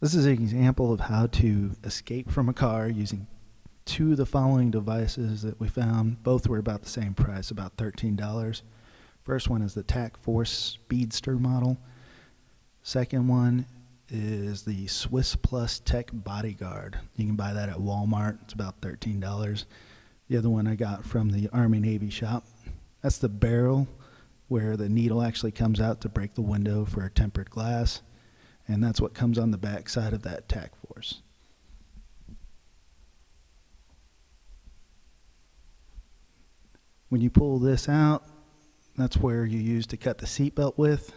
This is an example of how to escape from a car using two of the following devices that we found. Both were about the same price, about $13. First one is the TAC Force Speedster model. Second one is the Swiss Plus Tech Bodyguard. You can buy that at Walmart. It's about $13. The other one I got from the Army Navy shop. That's the barrel where the needle actually comes out to break the window for a tempered glass. And that's what comes on the back side of that TAC Force. When you pull this out, that's where you use to cut the seatbelt with.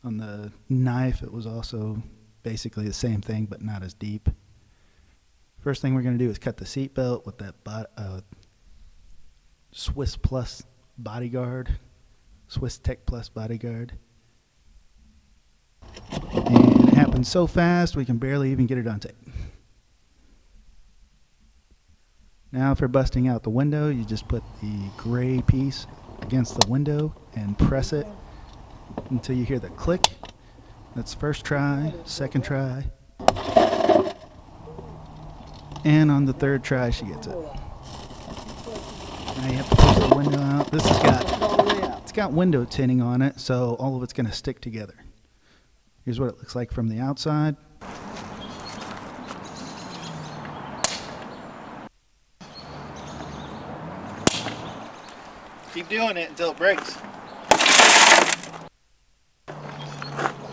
On the knife, it was also basically the same thing, but not as deep. First thing we're going to do is cut the seatbelt with that Swiss Plus Bodyguard, Swiss Tech Plus Bodyguard. And it happens so fast we can barely even get it on tape. Now for busting out the window, you just put the gray piece against the window and press it until you hear the click. That's first try, second try. And on the third try, she gets it. Now you have to push the window out. This has got window tinting on it, so all of it's going to stick together. Here's what it looks like from the outside. Keep doing it until it breaks.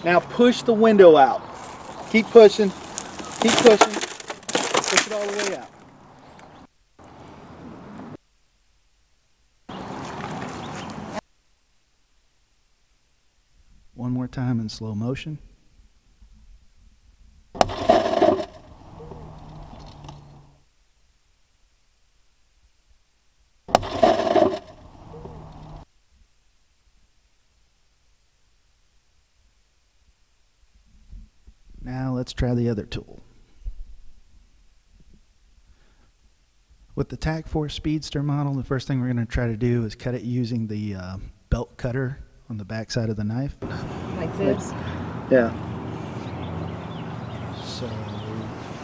Now push the window out. Keep pushing. Keep pushing. Push it all the way out. One more time in slow motion. Now let's try the other tool. With the TAC Force Speedster model, the first thing we're going to try to do is cut it using the belt cutter on the back side of the knife. Like this? Yeah. So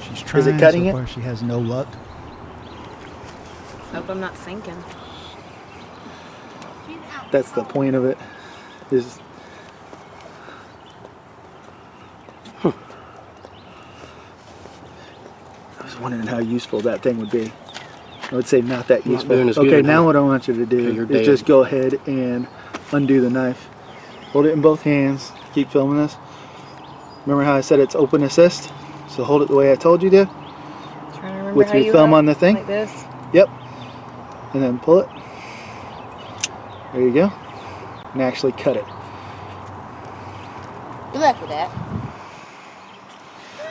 she's trying. Is it cutting so far she has no luck. Hope I'm not sinking. That's the point of it. Is I was wondering how useful that thing would be. I would say not that useful. Okay, now what I want you to do is just go ahead and undo the knife. Hold it in both hands. Keep filming this. Remember how I said it's open assist? So hold it the way I told you to. Trying to remember with how your thumb on the thing. Like this. Yep. And then pull it. There you go. And actually cut it. Good luck with that.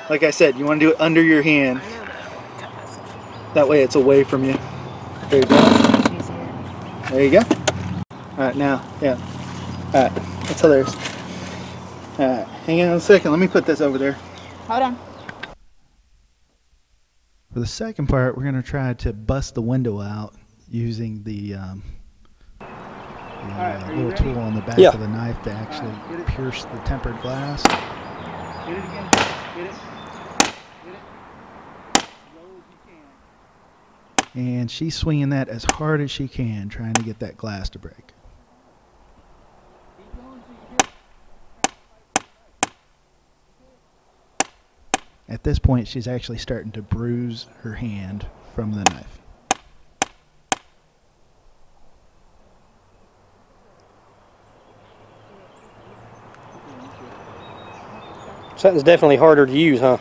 Like I said, you want to do it under your hand. I know, but I don't cut myself. That way it's away from you. There you go. It's easier. There you go. Alright, now, yeah. Alright, that's hilarious. Alright, hang on a second. Let me put this over there. Hold on. For the second part, we're going to try to bust the window out using the little tool on the back of the knife to actually pierce the tempered glass. Hit it again. Hit it. Hit it. As low as you can. And she's swinging that as hard as she can, trying to get that glass to break. Keep going till you hit. At this point, she's actually starting to bruise her hand from the knife. Something's definitely harder to use, huh?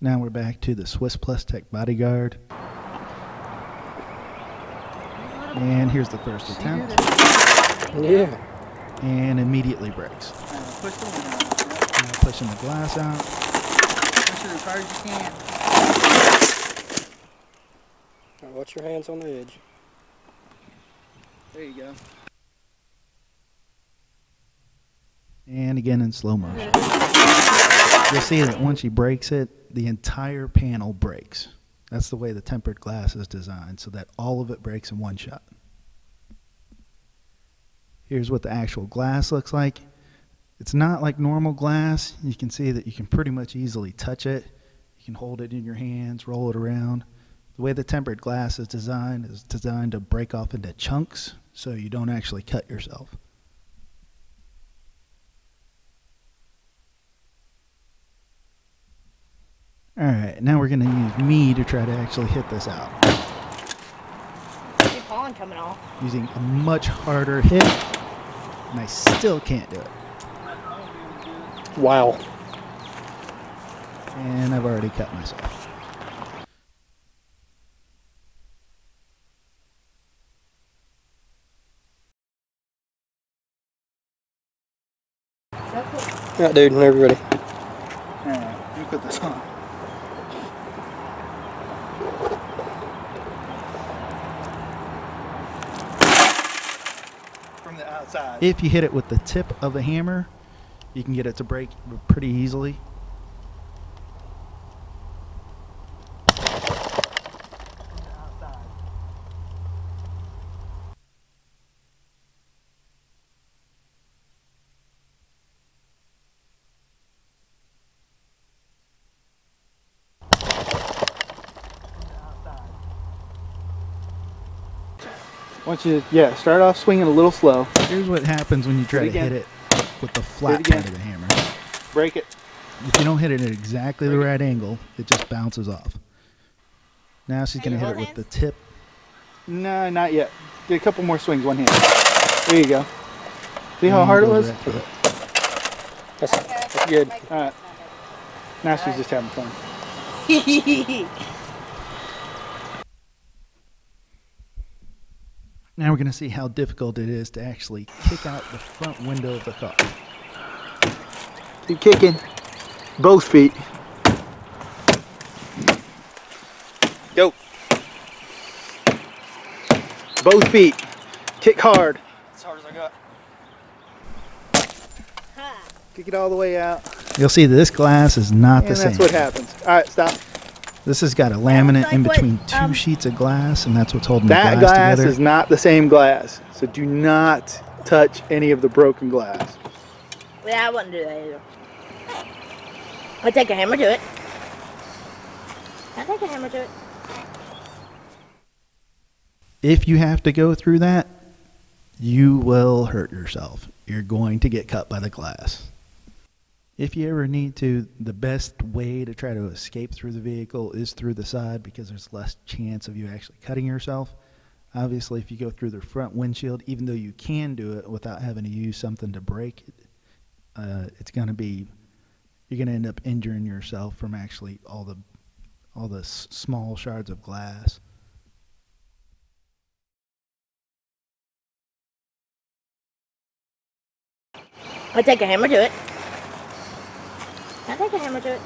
Now we're back to the Swiss Plus Tech Bodyguard. And here's the first attempt. Yeah. And immediately breaks. Push the window out. Now pushing the glass out. Push it as hard as you can. Now watch your hands on the edge. There you go. And again in slow motion. You'll see that once she breaks it, the entire panel breaks. That's the way the tempered glass is designed, so that all of it breaks in one shot. Here's what the actual glass looks like. It's not like normal glass. You can see that you can pretty much easily touch it. You can hold it in your hands, roll it around. The way the tempered glass is designed to break off into chunks so you don't actually cut yourself. Alright, now we're going to use me to try to actually hit this out. Your pollen coming off. Using a much harder hit, and I still can't do it. Wow. And I've already cut myself. Yeah, dude, whenever you're ready. Alright, let me put this on. From the outside. If you hit it with the tip of a hammer, you can get it to break pretty easily. Want you to, start off swinging a little slow. Here's what happens when you try to hit it with the flat again. part of the hammer. Break it. If you don't hit it at exactly the right angle, it just bounces off. Now she's going to hit it with the tip. No, not yet. Get a couple more swings, one hand. There you go. See how hard it was? Right through it. That's good. All right. Now she's just having fun. Now we're going to see how difficult it is to actually kick out the front window of the car. Keep kicking. Both feet. Go. Both feet. Kick hard. As hard as I got. Kick it all the way out. You'll see that this glass is not the And same. that's what happens. All right, stop. This has got a laminate like in what, between two sheets of glass, and that's what's holding That the glass glass together. is not the same glass. So do not touch any of the broken glass. Yeah, I wouldn't do that either. I take a hammer to it. I take a hammer to it. If you have to go through that, you will hurt yourself. You're going to get cut by the glass. If you ever need to, the best way to try to escape through the vehicle is through the side because there's less chance of you actually cutting yourself. Obviously, if you go through the front windshield, even though you can do it without having to use something to break it, you're going to end up injuring yourself from actually all the small shards of glass. I take a hammer to it. I take a hammer to it.